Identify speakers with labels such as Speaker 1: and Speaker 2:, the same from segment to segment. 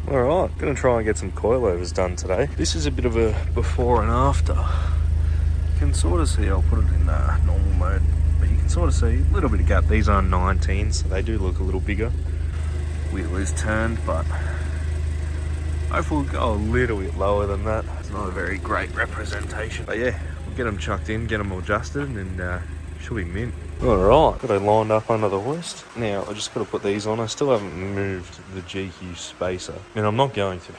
Speaker 1: Alright, gonna try and get some coilovers done today. This is a bit of a before and after. You can sort of see, I'll put it in normal mode, but you can sort of see a little bit of gap. These are 19s, so they do look a little bigger. Wheel is turned, but hopefully we'll go a little bit lower than that. It's not a very great representation. But yeah, we'll get them chucked in, get them adjusted, and should be mint. Alright, got it lined up under the hoist. Now, I just got to put these on. I still haven't moved the GQ spacer, and I'm not going to.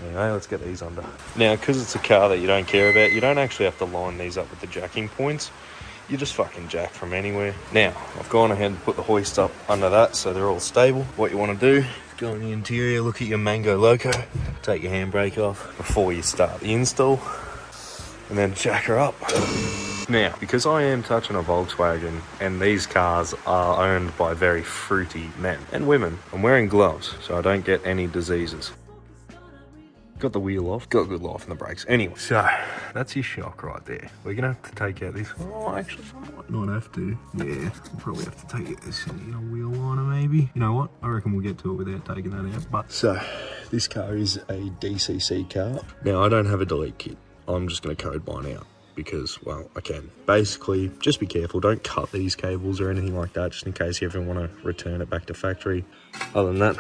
Speaker 1: Anyway, let's get these under. Now, because it's a car that you don't care about, you don't actually have to line these up with the jacking points. You just fucking jack from anywhere. Now, I've gone ahead and put the hoist up under that so they're all stable. What you want to do, go in the interior, look at your Mango Loco, take your handbrake off before you start the install, and then jack her up. Now, because I am touching a Volkswagen and these cars are owned by very fruity men and women, I'm wearing gloves so I don't get any diseases. Got the wheel off, got a good life in the brakes. Anyway, so that's your shock right there. We're gonna have to take out this. Oh, actually, I might not have to. Yeah, we'll probably have to take out this wheel liner maybe. You know what? I reckon we'll get to it without taking that out. But so this car is a DCC car. Now, I don't have a delete kit. I'm just gonna code mine out because, well, I can. Basically, just be careful. Don't cut these cables or anything like that, just in case you ever want to return it back to factory. Other than that,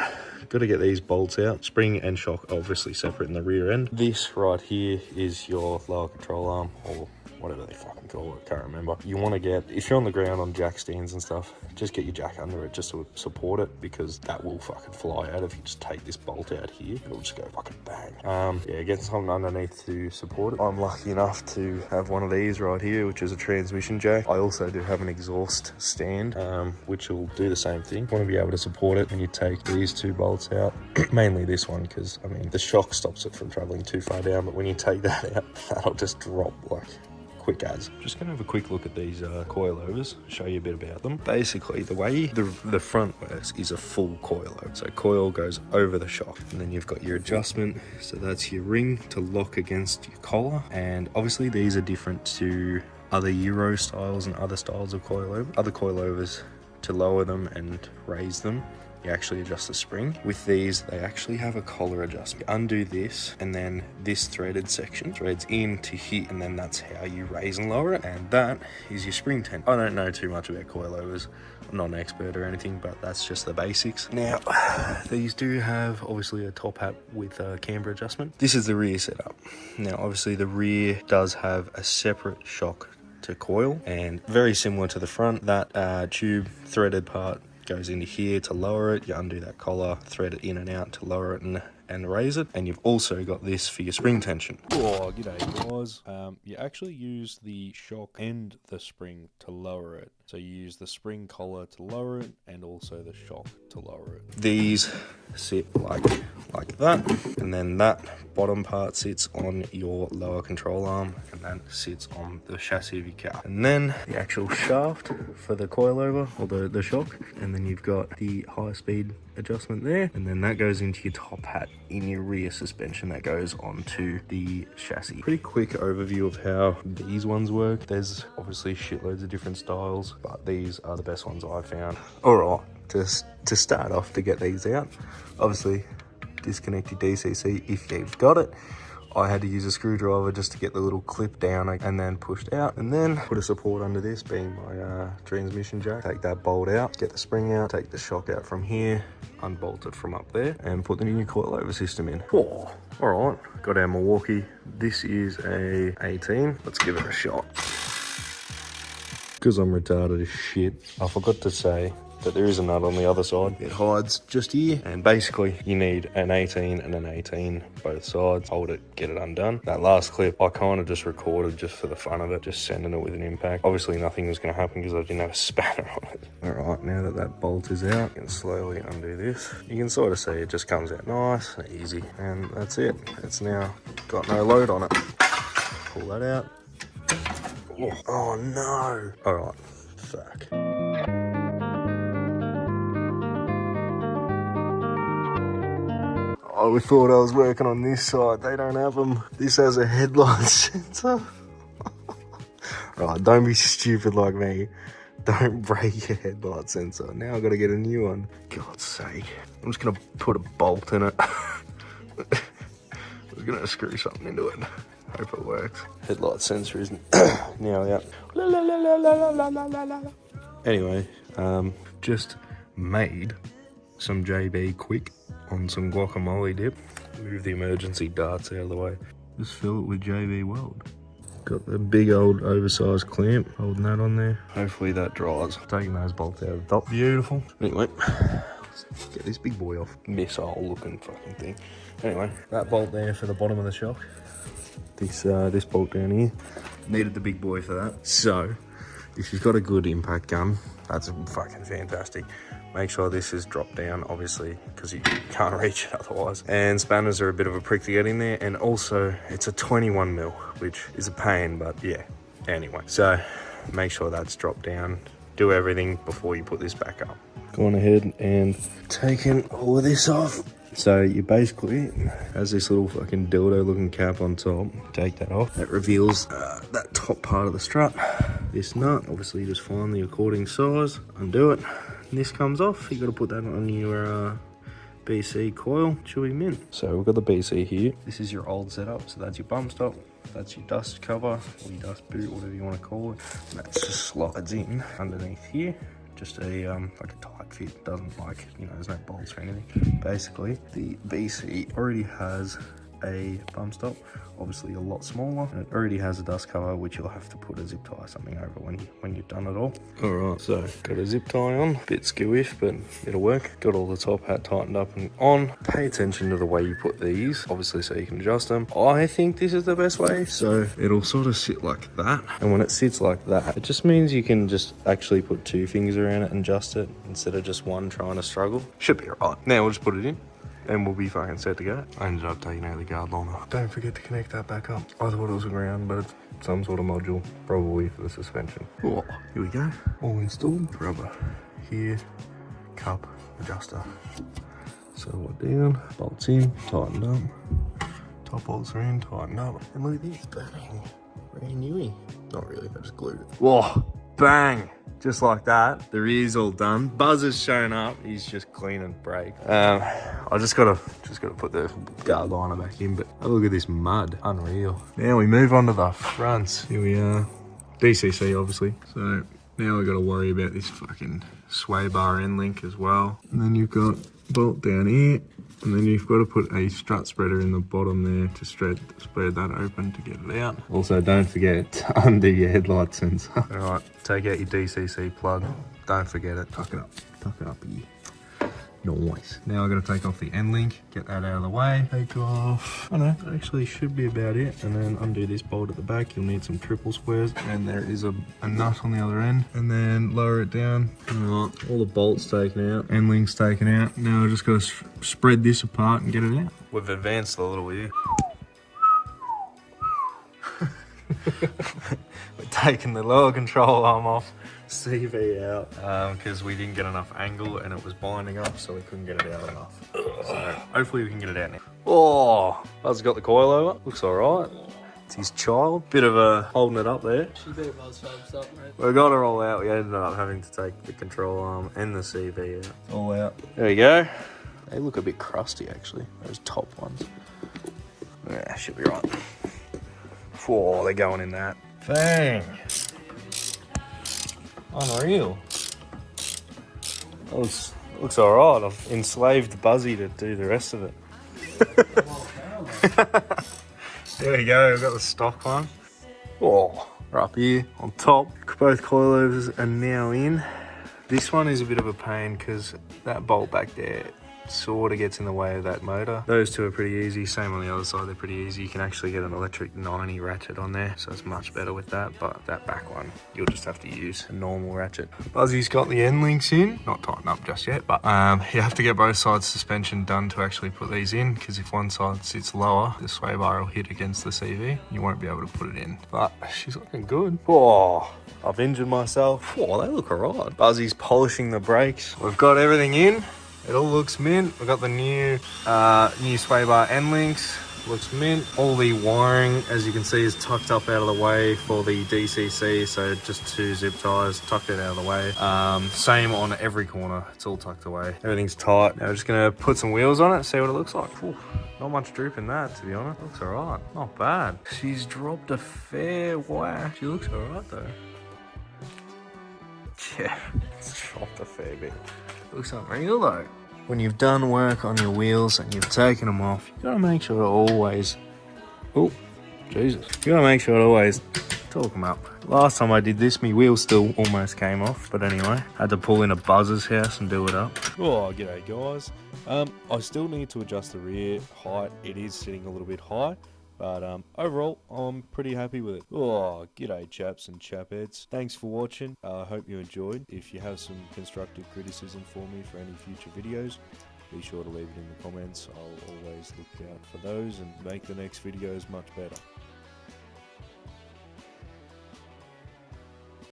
Speaker 1: got to get these bolts out. Spring and shock obviously separate in the rear end. This right here is your lower control arm, or whatever they fucking call it, can't remember. You want to get, if you're on the ground on jack stands and stuff, just get your jack under it just to support it, because that will fucking fly out. If you just take this bolt out here, it'll just go fucking bang. Yeah, get something underneath to support it. I'm lucky enough to have one of these right here, which is a transmission jack. I also do have an exhaust stand, which will do the same thing. You want to be able to support it when you take these two bolts out. Mainly this one, because I mean the shock stops it from traveling too far down, but when you take that out, that'll just drop like quick as. Just gonna have a quick look at these coilovers, show you a bit about them. Basically, the way the front works is a full coilover. So coil goes over the shock, and then you've got your adjustment. So that's your ring to lock against your collar. And obviously these are different to other Euro styles and other styles of coilover. Other coilovers, to lower them and raise them, you actually adjust the spring. With these, they actually have a collar adjustment. You undo this, and then this threaded section threads in to here, and then that's how you raise and lower it, and that is your spring tension. I don't know too much about coilovers. I'm not an expert or anything, but that's just the basics. Now, these do have obviously a top hat with a camber adjustment. This is the rear setup. Now, obviously the rear does have a separate shock to coil, and very similar to the front. That tube threaded part goes into here to lower it. You undo that collar, thread it in and out to lower it and raise it. And you've also got this for your spring tension. Oh, g'day guys. You actually use the shock and the spring to lower it. So you use the spring collar to lower it, and also the shock to lower it. These sit like that, and then that bottom part sits on your lower control arm, and that sits on the chassis of your car. And then the actual shaft for the coilover, or the shock, and then you've got the high speed adjustment there, and then that goes into your top hat in your rear suspension that goes onto the chassis. Pretty quick overview of how these ones work. There's obviously shitloads of different styles, but these are the best ones I've found. All right, to start off, to get these out, obviously disconnect your DCC if you've got it. I had to use a screwdriver just to get the little clip down and then pushed out, and then put a support under this, being my transmission jack. Take that bolt out, get the spring out, take the shock out from here, unbolt it from up there, and put the new coilover system in. Oh, all right, got our Milwaukee. This is a 18. Let's give it a shot. Because I'm retarded as shit, I forgot to say that there is a nut on the other side. It hides just here, and basically you need an 18 and an 18 both sides. Hold it, get it undone. That last clip I kind of just recorded just for the fun of it, just sending it with an impact. Obviously nothing was going to happen because I didn't have a spanner on it. All right, now that that bolt is out, you can slowly undo this. You can sort of see it just comes out nice and easy, and that's it. It's now got no load on it. Pull that out. Oh no. All right, fuck. I thought I was working on this side. They don't have them. This has a headlight sensor. Right, don't be stupid like me. Don't break your headlight sensor. Now I've got to get a new one. God's sake. I'm just going to put a bolt in it. We're going to screw something into it. Hope it works. Headlight sensor isn't nearly up. Anyway, just made some JB quick on some guacamole dip. Move the emergency darts out of the way. Just fill it with JB weld. Got the big old oversized clamp, holding that on there. Hopefully that dries. Taking those bolts out of the top. Beautiful. Anyway, let's get this big boy off. Missile looking fucking thing. Anyway, that bolt there for the bottom of the shock. This bolt down here. Needed the big boy for that. So, if you've got a good impact gun, that's fucking fantastic. Make sure this is dropped down, obviously, because you can't reach it otherwise. And spanners are a bit of a prick to get in there. And also, it's a 21 mil, which is a pain, but yeah. Anyway, so make sure that's dropped down. Do everything before you put this back up. Going ahead and taking all of this off. So you basically, has this little fucking dildo looking cap on top. Take that off. That reveals that top part of the strut. This nut, obviously you just find the according size, undo it. And this comes off. You got to put that on your BC coil. Should be mint. So we've got the BC here. This is your old setup. So that's your bump stop. That's your dust cover, or your dust boot, whatever you want to call it. And that just slides in underneath here. Just a like a tight fit, doesn't like, you know, there's no bolts or anything. Basically, the BC already has a bump stop, obviously a lot smaller, and it already has a dust cover, which you'll have to put a zip tie or something over when you've done it all. All right, so got a zip tie on, bit skewish, but it'll work. Got all the top hat tightened up and on. Pay attention to the way you put these, obviously, so you can adjust them. I think this is the best way, so it'll sort of sit like that, and when it sits like that, it just means you can just actually put 2 fingers around it and adjust it instead of just one trying to struggle. Should be all right. Now we'll just put it in and we'll be fucking set to go. I ended up taking out the guard liner. Don't forget to connect that back up. I thought it was a ground, but it's some sort of module, probably for the suspension. Oh, here we go. All installed. Rubber here, cup, adjuster. So what down, bolts in, tightened up. Top bolts are in, tightened up. And look at this, bang. Brand newy. Not really, I just glued it. Whoa, bang. Just like that, the rear's all done. Buzzer's shown up. He's just cleaning brake. I just gotta put the guard liner back in. But have a look at this mud, unreal. Now we move on to the fronts. Here we are, DCC obviously. So now we got to worry about this fucking sway bar end link as well. And then you've got bolt down here. And then you've got to put a strut spreader in the bottom there to spread that open to get it out. Also, don't forget to undo your headlight sensor. All right, take out your DCC plug. Don't forget it. Tuck it up. Tuck it up here. Nice. Now I've got to take off the end link, get that out of the way. Take off, I don't know, that actually should be about it. And then undo this bolt at the back. You'll need some triple squares. And there is a nut on the other end. And then lower it down. All right, all the bolts taken out, end links taken out. Now I've just got to spread this apart and get it out. We've advanced a little here. We're taking the lower control arm off. CV out because we didn't get enough angle and it was binding up, so we couldn't get it out enough. So hopefully we can get it out now. Oh, Buzz got the coilover. Looks all right. It's his child. Bit of a holding it up there. We got it all out. We ended up having to take the control arm and the CV out. All out. There we go. They look a bit crusty actually. Those top ones. Yeah, should be right. Oh, they're going in that. Bang. Unreal. Looks alright. I've enslaved Buzzy to do the rest of it. There we go, we've got the stock one. Oh, we're up here on top. Both coilovers are now in. This one is a bit of a pain because that bolt back there sort of gets in the way of that motor. Those two are pretty easy. Same on the other side, they're pretty easy. You can actually get an electric 90 ratchet on there, so it's much better with that. But that back one, you'll just have to use a normal ratchet. Buzzy's got the end links in, not tightened up just yet, but you have to get both sides suspension done to actually put these in, because if one side sits lower, the sway bar will hit against the CV. You won't be able to put it in. But she's looking good. Oh, I've injured myself. Oh, they look alright. Buzzy's polishing the brakes. We've got everything in. It all looks mint. We've got the new sway bar end links. looks mint. All the wiring, as you can see, is tucked up out of the way for the DCC, so just 2 zip ties tucked it out of the way. Same on every corner, it's all tucked away. Everything's tight. Now we're just gonna put some wheels on it, see what it looks like. Ooh, not much droop in that, to be honest. Looks alright, not bad. She's dropped a fair whack. She looks alright though. Yeah, it's dropped a fair bit. Looks unreal though. When you've done work on your wheels and you've taken them off, you gotta make sure to always, oh, Jesus. You gotta make sure to always torque them up. Last time I did this, my wheel still almost came off, but anyway, I had to pull in a buzzer's house and do it up. Oh, g'day guys. I still need to adjust the rear height. It is sitting a little bit high, but overall, I'm pretty happy with it. Oh, g'day chaps and chappets. Thanks for watching. I hope you enjoyed. If you have some constructive criticism for me for any future videos, be sure to leave it in the comments. I'll always look out for those and make the next videos much better.